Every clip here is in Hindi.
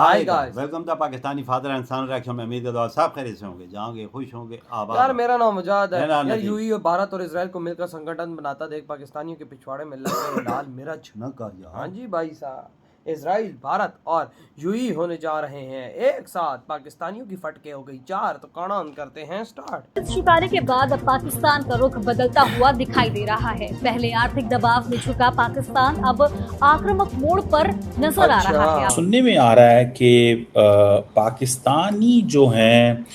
हाय आएगा। Guys, welcome to Pakistani father and son reaction में। उम्मीद है सब खैरियत से होंगे, जाओगे, खुश होंगे, आबाद। यार मेरा नाम मुजाद है। मेरा नाम यार नदीम। यूएई और भारत और इसराइल को मिलकर संगठन बनाता देख पाकिस्तानियों के पिछवाड़े में लगे लाल मिर्च न कर यार। हाँ जी भाई साहब, इसराइल भारत और यूएई होने जा रहे हैं एक साथ। पाकिस्तानियों की फटके हो गई चार, तो कानून करते हैं स्टार्ट। शुकारे के बाद अब पाकिस्तान का रुख बदलता हुआ दिखाई दे रहा है। पहले आर्थिक दबाव में झुका पाकिस्तान अब आक्रामक मोड़ पर नजर आ रहा है। सुनने में आ रहा है कि पाकिस्तानी जो हैं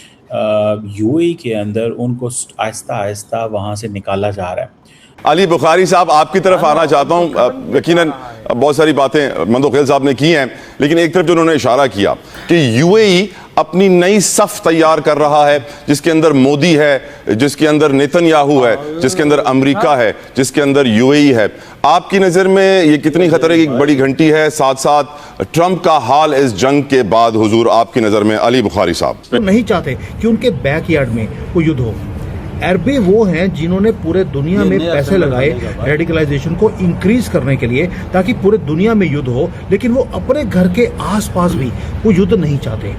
यूएई के अंदर उनको आहिस्ता आहिस्ता वहाँ से निकाला जा रहा है। अली बुखारी साहब, आपकी तरफ आना चाहता हूँ। यकीनन बहुत सारी बातें मंदोखेल साहब ने की हैं, लेकिन एक तरफ जो उन्होंने इशारा किया कि यूएई अपनी नई सफ तैयार कर रहा है, जिसके अंदर मोदी है, जिसके अंदर नेतन्याहू है, जिसके अंदर अमेरिका है, जिसके अंदर यूएई है। आपकी नज़र में ये कितनी खतरे की बड़ी घंटी है? साथ साथ ट्रंप का हाल इस जंग के बाद हुजूर, आपकी नज़र में अली बुखारी साहब? तो नहीं चाहते कि उनके बैकयार्ड में वो युद्ध हो। अरबे वो हैं जिन्होंने पूरे दुनिया में पैसे लगाए रेडिकलाइजेशन को इंक्रीज करने के लिए, ताकि पूरे दुनिया में युद्ध हो, लेकिन वो अपने घर के आसपास भी वो युद्ध नहीं चाहते।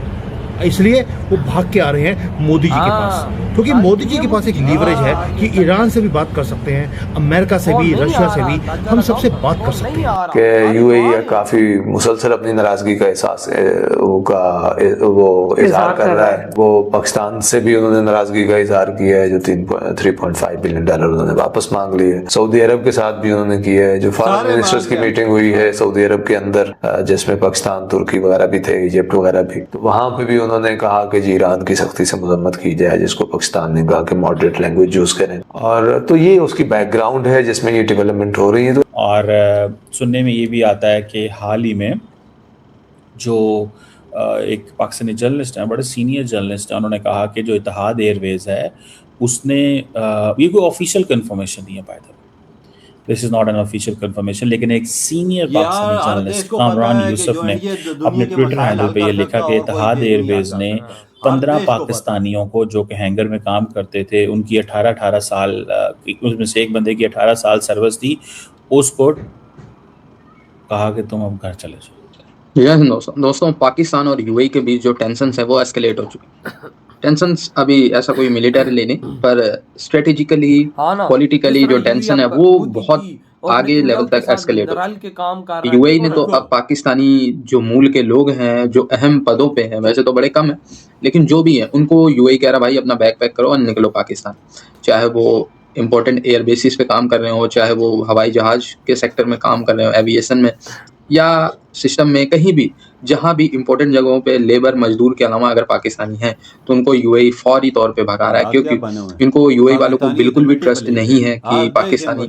इसलिए वो भाग के आ रहे हैं मोदी जी के पास, क्योंकि मोदी जी के पास एक लीवरेज है कि ईरान से भी बात कर सकते हैं, अमेरिका से भी, रशिया से भी, हम सबसे बात कर सकते हैं। कि यूएई काफी मुसलसल अपनी नाराजगी का एहसास वो इजहार कर रहा है। वो पाकिस्तान से भी उन्होंने नाराजगी का इजहार किया है, जो 3.5 बिलियन डॉलर उन्होंने वापस मांग लिए। सऊदी अरब के साथ भी उन्होंने किया है। जो फॉरेन मिनिस्टर्स की मीटिंग हुई है सऊदी अरब के अंदर, जिसमें पाकिस्तान, तुर्की वगैरह भी थे, इजिप्ट वगैरह भी, तो वहां पे भी उन्होंने कहा कि जी ईरान की सख्ती से मजम्मत की जाए, जिसको पाकिस्तान ने कहा कि मॉडरेट लैंग्वेज यूज करें। और तो ये उसकी बैकग्राउंड है जिसमें ये डेवलपमेंट हो रही है। और सुनने में ये भी आता है कि हाल ही में जो एक पाकिस्तानी जर्नलिस्ट हैं, बड़े सीनियर जर्नलिस्ट हैं, उन्होंने कहा कि जो इत्तेहाद एयरवेज है उसने, ये कोई ऑफिशियल कंफर्मेशन नहीं है by the way, this is not an official confirmation, लेकिन एक सीनियर पाकिस्तानी जर्नलिस्ट कामरान यूसुफ ने अपने ट्विटर हैंडल पे ये लिखा कि इत्तेहाद एयरवेज ने 15 पाकिस्तानियों को जो कि हैंगर में काम करते थे, उनकी 18 साल, उसमें से एक बंदे की 18 साल सर्विस थी, उसको कहा कि तुम अब घर चले जाओ। दोस्तों पाकिस्तान और यूएई के बीच जो टेंशन है वो एस्केलेट हो चुकी है। टेंशंस अभी ऐसा कोई मिलिटरी नहीं, पर स्ट्रेटेजिकली, पॉलिटिकली जो टेंशन है वो बहुत आगे लेवल तक एस्केलेट हो। यूएई ने तो अब पाकिस्तानी जो मूल के लोग हैं, जो अहम पदों पे हैं, वैसे तो बड़े कम है, लेकिन जो भी है उनको यूएई कह रहा भाई अपना बैग पैक करो और निकलो पाकिस्तान। चाहे वो इंपॉर्टेंट एयर बेसिस पे काम कर रहे हो, चाहे वो हवाई जहाज के सेक्टर में काम कर रहे हो, एविएशन में या सिस्टम में, कहीं भी जहां भी इंपॉर्टेंट जगहों पे लेबर मजदूर के अलावा अगर पाकिस्तानी हैं तो उनको यूएई फौरी तौर पे भगा रहा है, क्योंकि इनको यूएई वालों को बिल्कुल भी ट्रस्ट नहीं है कि पाकिस्तानी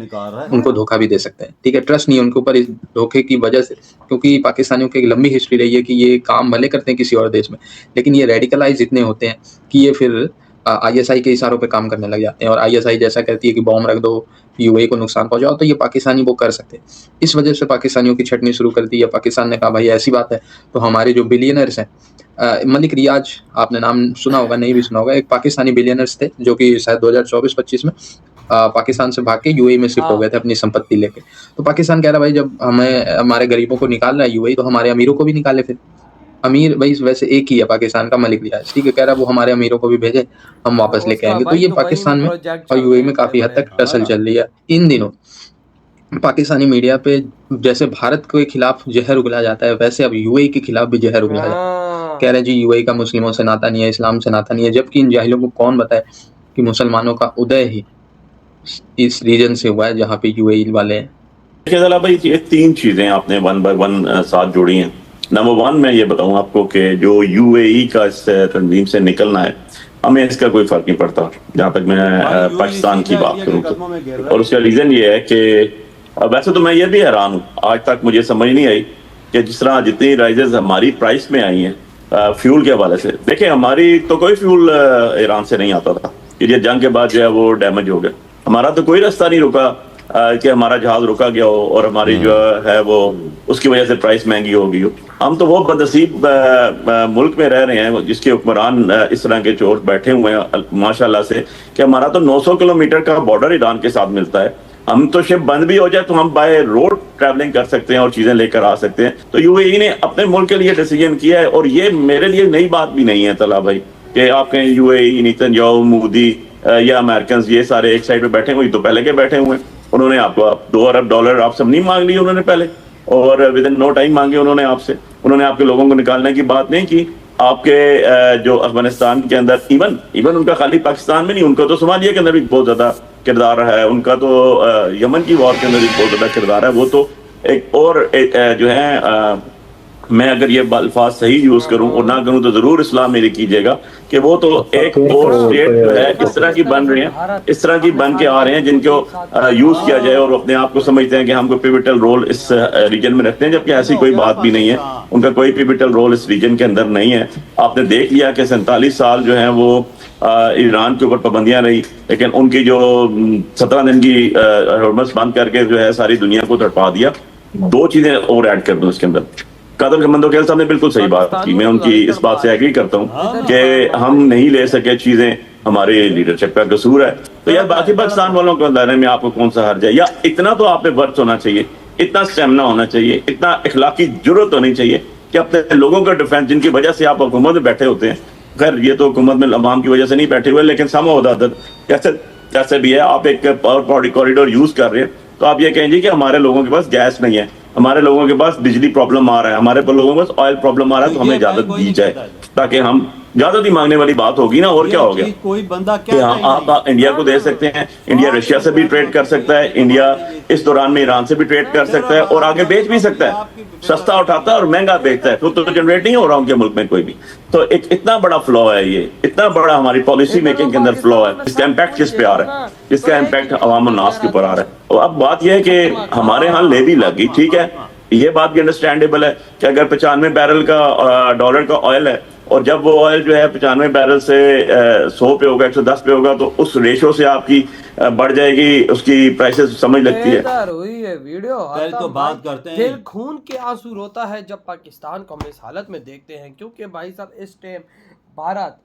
उनको धोखा भी दे सकते हैं। ठीक है, ट्रस्ट नहीं है उनके ऊपर इस धोखे की वजह से, क्योंकि पाकिस्तानियों की एक लंबी हिस्ट्री रही है कि ये काम भले करते हैं किसी और देश में, लेकिन ये रेडिकलाइज इतने होते हैं कि ये फिर आईएसआई के इशारों पे काम करने लग जाते हैं। और आईएसआई जैसा कहती है कि बॉम्ब रख दो, यूएई को नुकसान पहुंचाओ, तो ये पाकिस्तानी वो कर सकते हैं। इस वजह से पाकिस्तानियों की छटनी शुरू कर दी है। पाकिस्तान ने कहा भाई ऐसी बात है तो हमारे जो बिलियनर्स हैं, मलिक रियाज, आपने नाम सुना होगा, नहीं भी सुना होगा, एक पाकिस्तानी बिलियनर्स थे जो कि शायद 2024-25 में पाकिस्तान से भाग के यूएई में शिफ्ट हो गए थे अपनी संपत्ति लेके। तो पाकिस्तान कह रहा भाई जब हमें हमारे गरीबों को निकाल रहा है यूएई, तो हमारे अमीरों को भी निकाले। फिर अमीर भाई वैसे एक ही है पाकिस्तान का, मलिक रियाज, ठीक है, कह रहा वो हमारे अमीरों को भी भेजे, हम वापस लेके आएंगे। तो ये पाकिस्तान में और यूएई में काफी हद तक टसल चल रही है इन दिनों। पाकिस्तानी मीडिया पे जैसे भारत के खिलाफ जहर उगला जाता है, वैसे अब यूएई के खिलाफ भी जहर उगला जाता है। कह रहे जी यूएई का मुस्लिमों से नाता नहीं है, इस्लाम से नाता नहीं है, जबकि इन जाहिलों को कौन बताए कि मुसलमानों का उदय ही इस रीजन से हुआ है जहाँ पे यूएई वाले हैं। भाई ये 3 चीजें आपने 1 बाय 1 साथ जोड़ी हैं। नंबर 1 मैं ये बताऊं आपको कि जो यूएई का इस तंजीम से निकलना है, हमें इसका कोई फर्क नहीं पड़ता जहां तक मैं पाकिस्तान की बात करूं तो। और उसका रीजन ये है कि वैसे तो मैं ये भी हैरान हूं, आज तक मुझे समझ नहीं आई कि जिस तरह जितनी राइजेस हमारी प्राइस में आई हैं फ्यूल के हवाले से। देखिए हमारी तो कोई फ्यूल ईरान से नहीं आता था, ये जंग के बाद जो है वो डैमेज हो गया। हमारा तो कोई रास्ता नहीं रुका कि हमारा जहाज रुका गया हो और हमारी जो है वो उसकी वजह से प्राइस महंगी हो गई हो। हम तो वो बदनसीब मुल्क में रह रहे हैं जिसके हुक्मरान इस तरह के चोर बैठे हुए हैं माशाल्लाह से, कि हमारा तो 900 किलोमीटर का बॉर्डर ईरान के साथ मिलता है हम तो शिप बंद भी हो जाए तो हम बाय रोड ट्रैवलिंग कर सकते हैं और चीजें लेकर आ सकते हैं। तो यूएई ने अपने मुल्क के लिए डिसीजन किया है, और ये मेरे लिए नई बात भी नहीं है तला भाई कि आप कहें यूएई, नेतन्याहू, मोदी या अमेरिकन ये सारे एक साइड पे बैठे हुए, तो पहले के बैठे हुए हैं। उन्होंने आपको $2 अरब आप सब नहीं मांग लिए उन्होंने पहले, और विद इन नो टाइम मांगे उन्होंने आपसे। उन्होंने आपके लोगों को निकालने की बात नहीं की। आपके जो अफगानिस्तान के अंदर इवन उनका खाली पाकिस्तान में नहीं, उनका तो सोमालिया के अंदर भी बहुत ज्यादा किरदार है, उनका तो यमन की वॉर के अंदर भी बहुत ज्यादा किरदार है। वो तो एक और जो है मैं अगर ये अल्फाज सही यूज करूं और ना करूं तो जरूर इस्लाम मेरी कीजिएगा कि वो तो एक और स्टेट जो है इस तरह की बन रहे हैं, इस तरह की बन के आ रहे हैं जिनको यूज किया जाए, और अपने आप को समझते हैं कि हम कोई पिवटल रोल इस रीजन में रखते हैं, जबकि ऐसी कोई बात भी नहीं है। उनका कोई पिवटल रोल इस रीजन के अंदर नहीं है। आपने देख लिया कि 47 साल जो है वो ईरान के ऊपर पाबंदियां रही, लेकिन उनकी जो 17 दिन की हरमस बंद करके जो है सारी दुनिया को तड़पा दिया। 2 चीजें और ऐड कर दूं इसके अंदर। कादर खमंदो साहब ने बिल्कुल सही बात की, मैं उनकी इस बात से एग्री करता हूँ कि हम नहीं ले सके चीजें, हमारे लीडरशिप का कसूर है। तो यार बाकी पाकिस्तान वालों को अंदाजा में आपको कौन सा हर्ज है, या इतना तो आप पे वर्थ होना चाहिए, इतना स्टेमिना होना चाहिए, इतना इखलाकी जुर्रत होनी चाहिए कि अपने लोगों का डिफेंस, जिनकी वजह से आप हुकूमत में बैठे होते हैं। खैर ये तो हुकूमत में अवाम की वजह से नहीं बैठे हुए, लेकिन जैसे भी है आप एक पावर कॉरिडोर यूज कर रहे हैं, तो आप ये कहेंगे कि हमारे लोगों के पास गैस नहीं है, हमारे लोगों के पास बिजली प्रॉब्लम आ रहा है, हमारे लोगों के पास ऑयल प्रॉब्लम आ रहा है, तो हमें इजाजत दी जाए, ताकि हम इजाजत ही मांगने वाली बात होगी ना। और क्या हो गया, कोई बंदा कि आप इंडिया को दे सकते हैं, इंडिया रशिया से भी ट्रेड कर सकता है, इंडिया इस दौरान में ईरान से भी ट्रेड कर सकता है, और आगे बेच भी सकता है, सस्ता उठाता है और महंगा बेचता है, तो जनरेट नहीं हो रहा उनके मुल्क में कोई भी। तो एक इतना बड़ा फ्लॉ है ये, इतना बड़ा हमारी पॉलिसी मेकिंग के अंदर फ्लॉ है, इसका इम्पैक्ट किस पे आ रहा है, इसका इम्पैक्ट अवाम नास के ऊपर आ रहा है। और अब बात यह है कि हमारे यहाँ ले भी लगी, ठीक है, ये बात भी अंडरस्टैंडेबल है कि अगर 95 बैरल का डॉलर का ऑयल है, और जब वो ऑयल जो है 95 बैरल से 100 पे होगा, 110 पे होगा, तो उस रेशो से आपकी बढ़ जाएगी, उसकी प्राइसेस समझ लगती है। हुई है वीडियो तो बात करते हैं, दिल खून के आंसू रोता है जब पाकिस्तान को हम इस हालत में देखते हैं, क्योंकि भाई साहब इस टाइम भारत,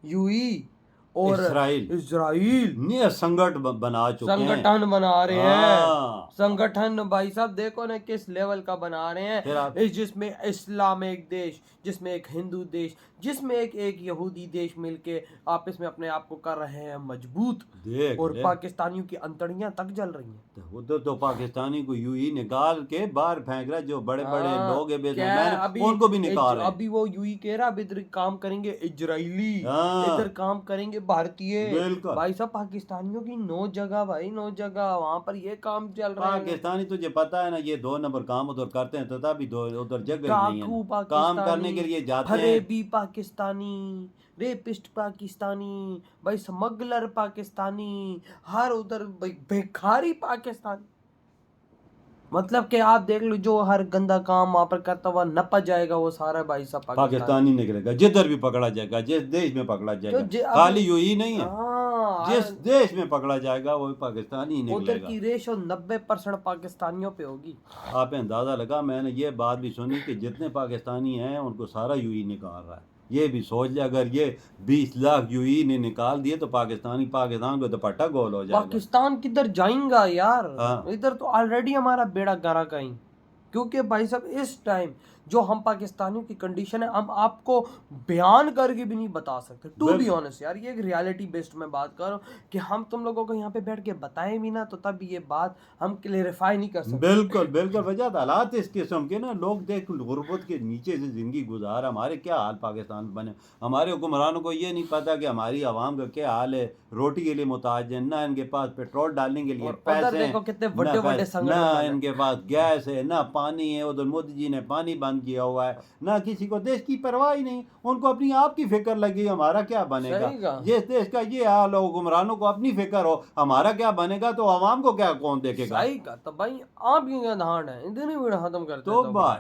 यूएई और इजराइल ने संगठन बना चुके हैं, संगठन बना रहे हैं। संगठन भाई साहब देखो ना किस लेवल का बना रहे हैं, जिसमें इस्लाम एक देश, जिसमें एक हिंदू देश, जिसमें एक यहूदी देश मिलके आपस में अपने आप को कर रहे हैं मजबूत, और पाकिस्तानियों की अंतड़ियां तक जल रही हैं। उधर तो पाकिस्तानी को यूई निकाल के बाहर फेंक रहा है, जो बड़े बड़े लोग हैं उनको भी निकाल रहे हैं। अभी वो यूई कह रहा है इधर काम करेंगे इजरायली, इधर काम करेंगे भारतीय। भाई साहब पाकिस्तानियों की 9 जगह भाई 9 जगह वहाँ पर ये काम चल रहा है। पाकिस्तानी तुझे पता है ना, ये 2 नंबर काम उधर करते हैं, तो तभी उधर जगह नहीं है, काम करने के लिए जाते हैं। फरेबी पाकिस्तानी, रेपिस्ट पाकिस्तानी, भाई स्मगलर पाकिस्तानी, हर उधर भिखारी पाकिस्तानी। मतलब कि आप देख लो जो हर गंदा काम वहाँ पर करता हुआ नपा जाएगा वो सारा भाई साहब पाकिस्तानी निकलेगा, जिधर भी पकड़ा जाएगा, जिस देश में पकड़ा जाएगा, खाली यूएई नहीं है, जिस देश में पकड़ा जाएगा वो पाकिस्तानी निकलेगा। उधर की रेशो 90% पाकिस्तानियों पे होगी। आप अंदाजा लगा, मैंने ये बात भी सुनी कि जितने पाकिस्तानी हैं उनको सारा यूएई निकाल रहा है। ये भी सोच ले, अगर ये 20 लाख यूएई ने निकाल दिए तो पाकिस्तान को दुपट्टा गोल हो जाएगा। पाकिस्तान किधर जाएगा यार, इधर तो ऑलरेडी हमारा बेड़ा गर्क है, क्योंकि भाई साहब इस टाइम जो हम पाकिस्तानियों की कंडीशन है हम आपको बयान करके भी नहीं बता सकते, टू बी ऑनेस्ट यार। ये एक रियलिटी बेस्ड में बात कर रहा हूँ कि हम तुम लोगों को यहाँ पे बैठ के बताएं भी ना तो तब ये बात हम क्लेरिफाई नहीं कर सकते। बिल्कुल वजह हालात इस किस्म के ना, लोग देख गुर्बत के नीचे से जिंदगी गुजार, हमारे क्या हाल पाकिस्तान बने। हमारे हुक्मरानों को ये नहीं पता कि हमारी आवाम का क्या हाल है, रोटी के लिए मुताज है, ना इनके पास पेट्रोल डालने के लिए पैसे हैं, ना इनके पास गैस है, ना पानी है। उधर मोदी जी ने पानी बंद किया हुआ है, ना किसी को देश की परवाह ही नहीं, उनको अपनी आप की फिक्र लगी हमारा क्या बनेगा। जिस देश का ये हाल हो, हुक्मरानों को अपनी फिक्र हो हमारा क्या बनेगा, तो आवाम को क्या कौन देखेगा। सही का तो भाई आप ही धान है, इतनी वीडियो खत्म करते तो